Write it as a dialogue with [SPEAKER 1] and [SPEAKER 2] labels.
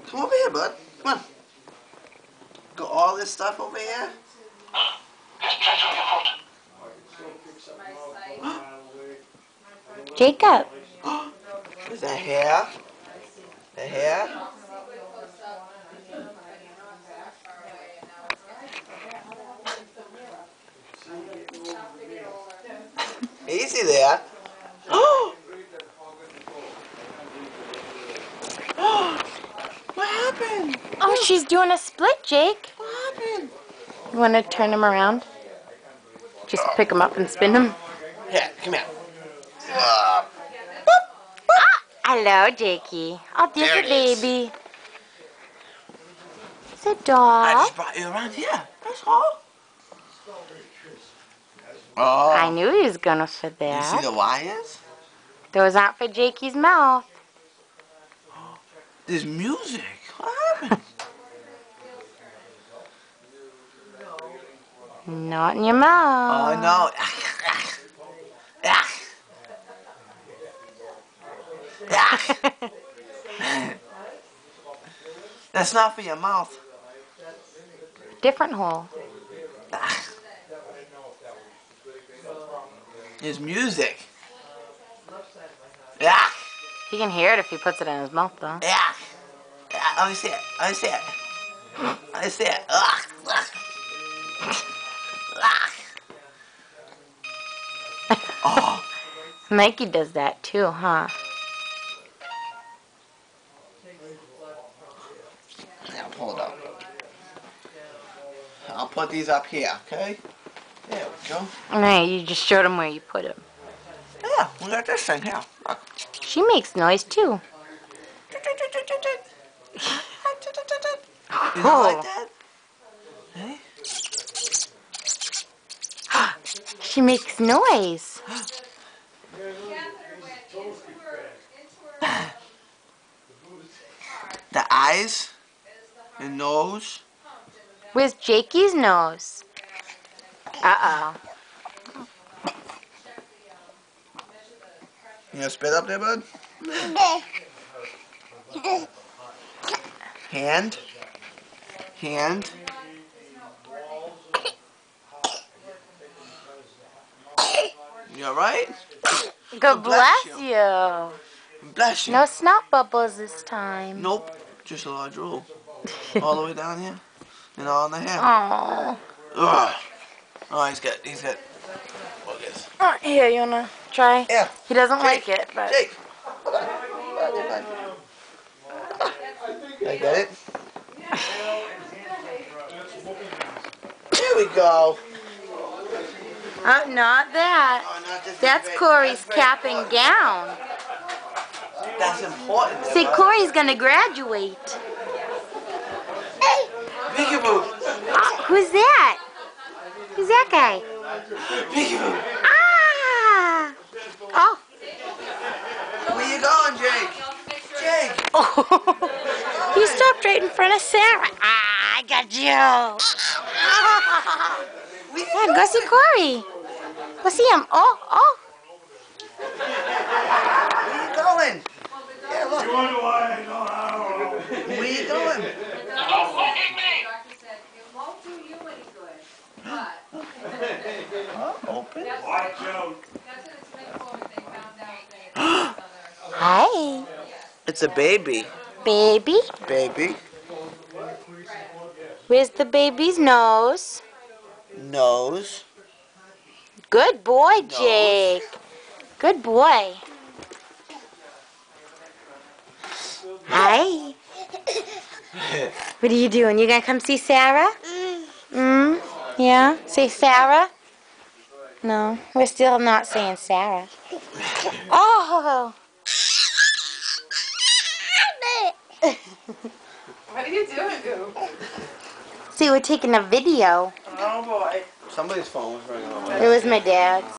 [SPEAKER 1] Come over here, bud. Come on. Got all this stuff over here.
[SPEAKER 2] Jacob.
[SPEAKER 1] Is that hair? The hair? Easy there. What happened?
[SPEAKER 2] Oh, she's doing a split, Jake.
[SPEAKER 1] What happened?
[SPEAKER 2] You want to turn him around? Just pick him up and spin him.
[SPEAKER 1] Here, come here.
[SPEAKER 2] Hello, Jakey. Oh, there's
[SPEAKER 1] There
[SPEAKER 2] a
[SPEAKER 1] it is.
[SPEAKER 2] baby. It's a
[SPEAKER 1] I
[SPEAKER 2] dog.
[SPEAKER 1] just brought you around here. That's all. Oh.
[SPEAKER 2] I knew he was gonna fit
[SPEAKER 1] You see
[SPEAKER 2] that.
[SPEAKER 1] the wires?
[SPEAKER 2] Those aren't for Jakey's mouth.
[SPEAKER 1] There's music. What happened?
[SPEAKER 2] Not in your mouth.
[SPEAKER 1] Oh no. That's not for your mouth.
[SPEAKER 2] Different hole.
[SPEAKER 1] There's music. Yeah.
[SPEAKER 2] He can hear it if he puts it in his mouth, though.
[SPEAKER 1] Yeah. Let me see it. Let me see it. Let me see it. Oh.
[SPEAKER 2] Mikey does that too, huh?
[SPEAKER 1] Yeah, pull it up. I'll put these up here, okay? There we go.
[SPEAKER 2] No, you just showed him where you put him.
[SPEAKER 1] Yeah, we got this thing here. Look.
[SPEAKER 2] She makes noise too.
[SPEAKER 1] You don't like that? Hey?
[SPEAKER 2] She makes noise.
[SPEAKER 1] The eyes, the nose.
[SPEAKER 2] Where's Jakey's nose? Uh-oh.
[SPEAKER 1] You gonna spit up there, bud? Hand. Hand. You alright?
[SPEAKER 2] God bless
[SPEAKER 1] bless
[SPEAKER 2] you.
[SPEAKER 1] Bless you.
[SPEAKER 2] No snot bubbles this time.
[SPEAKER 1] Nope. Just a lot of drool. All the way down here. And all in the hair.
[SPEAKER 2] Oh.
[SPEAKER 1] Ugh. Oh, he's got. Look at this.
[SPEAKER 2] Here, you wanna try?
[SPEAKER 1] Yeah.
[SPEAKER 2] He doesn't
[SPEAKER 1] Jake,
[SPEAKER 2] like it, but.
[SPEAKER 1] Jake. I got it. There we go.
[SPEAKER 2] Oh, not that.
[SPEAKER 1] Oh, not this
[SPEAKER 2] That's
[SPEAKER 1] big.
[SPEAKER 2] Corey's
[SPEAKER 1] That's
[SPEAKER 2] cap and gown.
[SPEAKER 1] That's important.
[SPEAKER 2] See, Corey's gonna graduate.
[SPEAKER 1] Peekaboo.
[SPEAKER 2] Who's that? Who's that guy?
[SPEAKER 1] Peekaboo.
[SPEAKER 2] Ah! Oh.
[SPEAKER 1] Where you going, Jake? Jake.
[SPEAKER 2] Oh. You stopped right in front of Sarah. Ah, I got you. Yeah, go see Corey. Go see him. Oh.
[SPEAKER 1] Where you going? Yeah, look.
[SPEAKER 3] You wonder why I know how.
[SPEAKER 1] Where you going?
[SPEAKER 3] Don't look at me!
[SPEAKER 1] Open.
[SPEAKER 3] Watch out.
[SPEAKER 2] Hi.
[SPEAKER 1] It's a baby.
[SPEAKER 2] Baby.
[SPEAKER 1] Baby.
[SPEAKER 2] Where's the baby's nose?
[SPEAKER 1] Nose.
[SPEAKER 2] Good boy, Jake. Good boy. Hi. What are you doing? You gonna come see Sarah? Yeah? Say Sarah? No, we're still not saying Sarah. Oh!
[SPEAKER 4] What are you doing, Goob?
[SPEAKER 2] See, we're taking a video.
[SPEAKER 4] Oh boy.
[SPEAKER 1] Somebody's phone was ringing over.
[SPEAKER 2] It was my dad's.